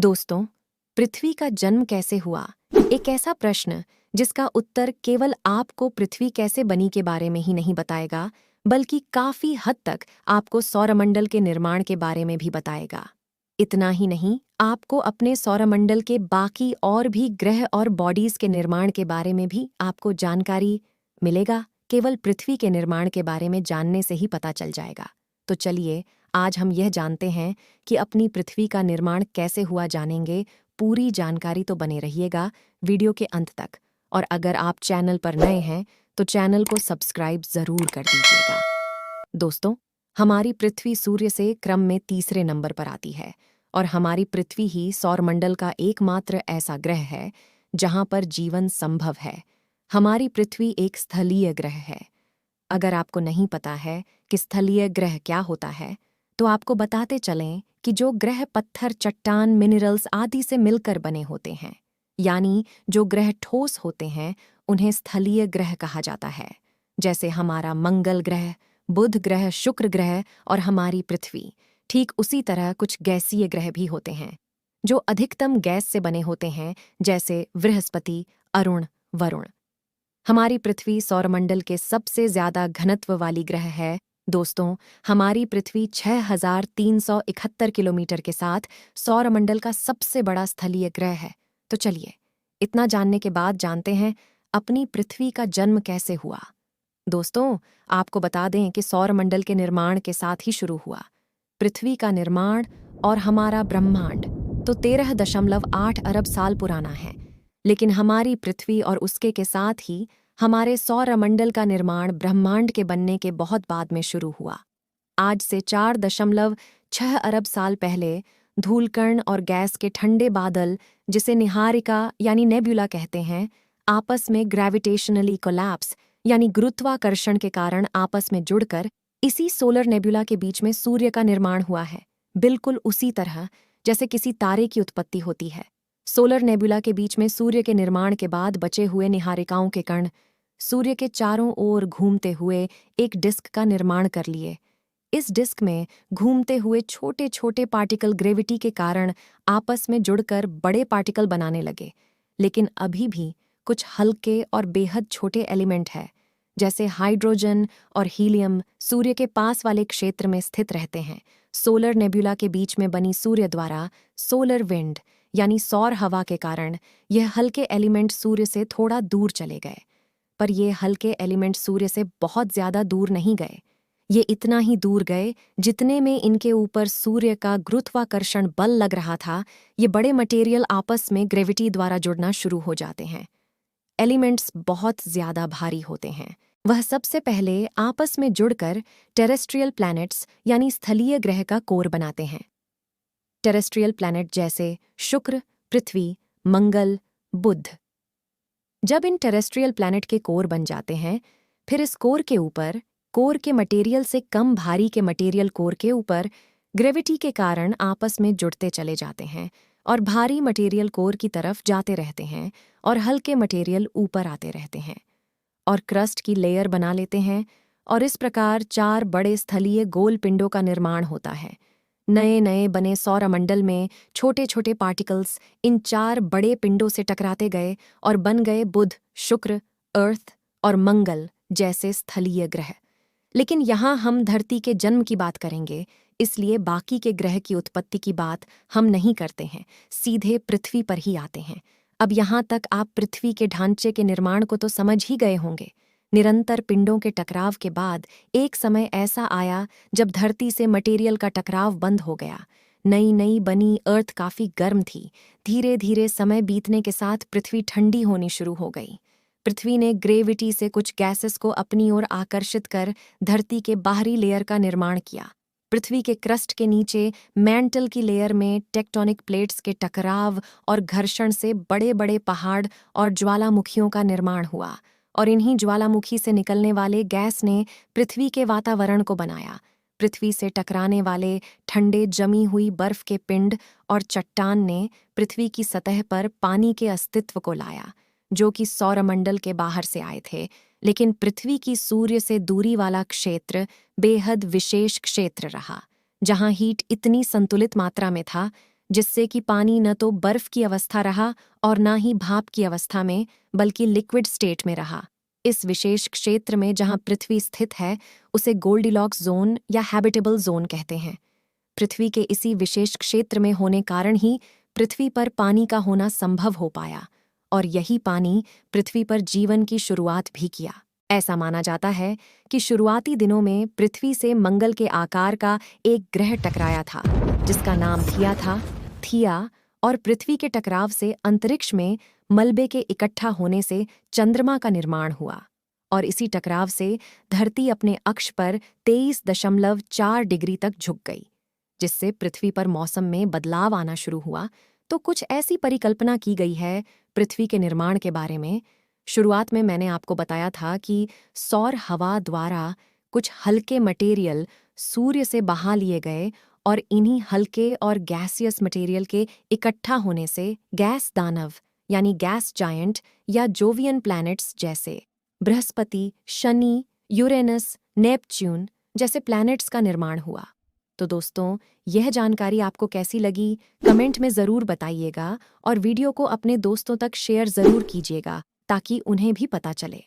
दोस्तों, पृथ्वी का जन्म कैसे हुआ? एक ऐसा प्रश्न जिसका उत्तर केवल आपको पृथ्वी कैसे बनी के बारे में ही नहीं बताएगा, बल्कि काफी हद तक आपको सौरमंडल के निर्माण के बारे में भी बताएगा। इतना ही नहीं, आपको अपने सौरमंडल के बाकी और भी ग्रह और बॉडीज के निर्माण के बारे में भी आपको जानकारी मिलेगा। केवल पृथ्वी के निर्माण के बारे में जानने से ही पता चल जाएगा। तो चलिए, आज हम यह जानते हैं कि अपनी पृथ्वी का निर्माण कैसे हुआ जानेंगे। पूरी जानकारी तो बने रहिएगा वीडियो के अंत तक। और अगर आप चैनल पर नए हैं तो चैनल को सब्सक्राइब जरूर कर दीजिएगा। दोस्तों, हमारी पृथ्वी सूर्य से क्रम में तीसरे नंबर पर आती है और हमारी पृथ्वी ही सौरमंडल का एकमात्र ऐसा ग्रह है जहां पर जीवन संभव है। हमारी पृथ्वी एक स्थलीय ग्रह है। अगर आपको नहीं पता है कि स्थलीय ग्रह क्या होता है, तो आपको बताते चलें कि जो ग्रह पत्थर, चट्टान, मिनरल्स आदि से मिलकर बने होते हैं, यानी जो ग्रह ठोस होते हैं, उन्हें स्थलीय ग्रह कहा जाता है। जैसे हमारा मंगल ग्रह, बुध ग्रह, शुक्र ग्रह और हमारी पृथ्वी। ठीक उसी तरह कुछ गैसीय ग्रह भी होते हैं जो अधिकतम गैस से बने होते हैं, जैसे बृहस्पति, अरुण, वरुण। हमारी पृथ्वी सौरमंडल के सबसे ज्यादा घनत्व वाली ग्रह है। दोस्तों, हमारी पृथ्वी 6,371 किलोमीटर के साथ सौरमंडल का सबसे बड़ा स्थलीय ग्रह है। तो चलिए, इतना जानने के बाद जानते हैं अपनी पृथ्वी का जन्म कैसे हुआ। दोस्तों, आपको बता दें कि सौरमंडल के निर्माण के साथ ही शुरू हुआ। पृथ्वी का निर्माण और हमारा ब्रह्मांड तो 13.8 अरब साल पुराना है, लेकिन हमारी पृथ्वी और उसके के साथ ही हमारे सौरमंडल का निर्माण ब्रह्मांड के बनने के बहुत बाद में शुरू हुआ। आज से 4.6 अरब साल पहले धूलकण और गैस के ठंडे बादल, जिसे निहारिका यानी नेब्यूला कहते हैं, आपस में ग्रेविटेशनली कोलैप्स यानी गुरुत्वाकर्षण के कारण आपस में जुड़कर इसी सोलर नेब्यूला के बीच में सूर्य का निर्माण हुआ है। बिल्कुल उसी तरह जैसे किसी तारे की उत्पत्ति होती है। सोलर नेब्यूला के बीच में सूर्य के निर्माण के बाद बचे हुए निहारिकाओं के कण सूर्य के चारों ओर घूमते हुए एक डिस्क का निर्माण कर लिए। इस डिस्क में घूमते हुए छोटे छोटे पार्टिकल ग्रेविटी के कारण आपस में जुड़कर बड़े पार्टिकल बनाने लगे। लेकिन अभी भी कुछ हल्के और बेहद छोटे एलिमेंट हैं, जैसे हाइड्रोजन और हीलियम, सूर्य के पास वाले क्षेत्र में स्थित रहते हैं। सोलर नेब्यूला के बीच में बनी सूर्य द्वारा सोलर विंड यानी सौर हवा के कारण यह हल्के एलिमेंट सूर्य से थोड़ा दूर चले गए। पर ये हल्के एलिमेंट सूर्य से बहुत ज्यादा दूर नहीं गए। ये इतना ही दूर गए जितने में इनके ऊपर सूर्य का गुरुत्वाकर्षण बल लग रहा था। ये बड़े मटेरियल आपस में ग्रेविटी द्वारा जुड़ना शुरू हो जाते हैं। एलिमेंट्स बहुत ज्यादा भारी होते हैं। वह सबसे पहले आपस में जुड़कर टेरेस्ट्रियल प्लैनेट्स यानी स्थलीय ग्रह का कोर बनाते हैं। टेरेस्ट्रियल प्लैनेट जैसे शुक्र, पृथ्वी, मंगल, बुध। जब इन टेरेस्ट्रियल प्लैनेट के कोर बन जाते हैं, फिर इस कोर के मटेरियल से कम भारी के मटेरियल कोर के ऊपर ग्रेविटी के कारण आपस में जुड़ते चले जाते हैं और भारी मटेरियल कोर की तरफ जाते रहते हैं और हल्के मटेरियल ऊपर आते रहते हैं और क्रस्ट की लेयर बना लेते हैं। और इस प्रकार 4 बड़े स्थलीय गोल पिंडों का निर्माण होता है। नए नए बने सौरमंडल में छोटे छोटे पार्टिकल्स इन 4 बड़े पिंडों से टकराते गए और बन गए बुध, शुक्र, अर्थ और मंगल जैसे स्थलीय ग्रह। लेकिन यहाँ हम धरती के जन्म की बात करेंगे, इसलिए बाकी के ग्रह की उत्पत्ति की बात हम नहीं करते हैं, सीधे पृथ्वी पर ही आते हैं। अब यहाँ तक आप पृथ्वी के ढांचे के निर्माण को तो समझ ही गए होंगे। निरंतर पिंडों के टकराव के बाद एक समय ऐसा आया जब धरती से मटेरियल का टकराव बंद हो गया। नई नई बनी अर्थ काफी गर्म थी। धीरे धीरे समय बीतने के साथ पृथ्वी ठंडी होनी शुरू हो गई। पृथ्वी ने ग्रेविटी से कुछ गैसेस को अपनी ओर आकर्षित कर धरती के बाहरी लेयर का निर्माण किया। पृथ्वी के क्रस्ट के नीचे मैंटल की लेयर में टेक्टोनिक प्लेट्स के टकराव और घर्षण से बड़े बड़े पहाड़ और ज्वालामुखियों का निर्माण हुआ और इन्हीं ज्वालामुखी से निकलने वाले गैस ने पृथ्वी के वातावरण को बनाया। पृथ्वी से टकराने वाले ठंडे जमी हुई बर्फ के पिंड और चट्टान ने पृथ्वी की सतह पर पानी के अस्तित्व को लाया, जो कि सौरमंडल के बाहर से आए थे। लेकिन पृथ्वी की सूर्य से दूरी वाला क्षेत्र बेहद विशेष क्षेत्र रहा, जहां हीट इतनी संतुलित मात्रा में था जिससे कि पानी न तो बर्फ की अवस्था रहा और न ही भाप की अवस्था में, बल्कि लिक्विड स्टेट में रहा। इस विशेष क्षेत्र में जहां पृथ्वी स्थित है, उसे गोल्डीलॉक्स जोन या हैबिटेबल जोन कहते हैं। पृथ्वी के इसी विशेष क्षेत्र में होने कारण ही पृथ्वी पर पानी का होना संभव हो पाया, और यही पानी पृथ्वी पर जीवन की शुरुआत भी किया। ऐसा माना जाता है कि शुरुआती दिनों में पृथ्वी से मंगल के आकार का एक ग्रह टकराया था, जिसका नाम थिया, और पृथ्वी के टकराव से अंतरिक्ष में मलबे के इकट्ठा होने से चंद्रमा का निर्माण हुआ, और इसी टकराव से धरती अपने अक्ष पर 23.4 डिग्री तक झुक गई, जिससे पृथ्वी पर मौसम में बदलाव आना शुरू हुआ। तो कुछ ऐसी परिकल्पना की गई है पृथ्वी के निर्माण के बारे में। शुरुआत में मैंने आपको बताया था कि सौर हवा द्वारा कुछ हल्के मटेरियल सूर्य से बहा लिए गए, और इन्हीं हल्के और गैसियस मटेरियल के इकट्ठा होने से गैस दानव यानी गैस जायंट या जोवियन प्लैनेट्स जैसे बृहस्पति, शनि, यूरेनस, नेपच्यून जैसे प्लैनेट्स का निर्माण हुआ। तो दोस्तों, यह जानकारी आपको कैसी लगी, कमेंट में ज़रूर बताइएगा, और वीडियो को अपने दोस्तों तक शेयर ज़रूर कीजिएगा ताकि उन्हें भी पता चले।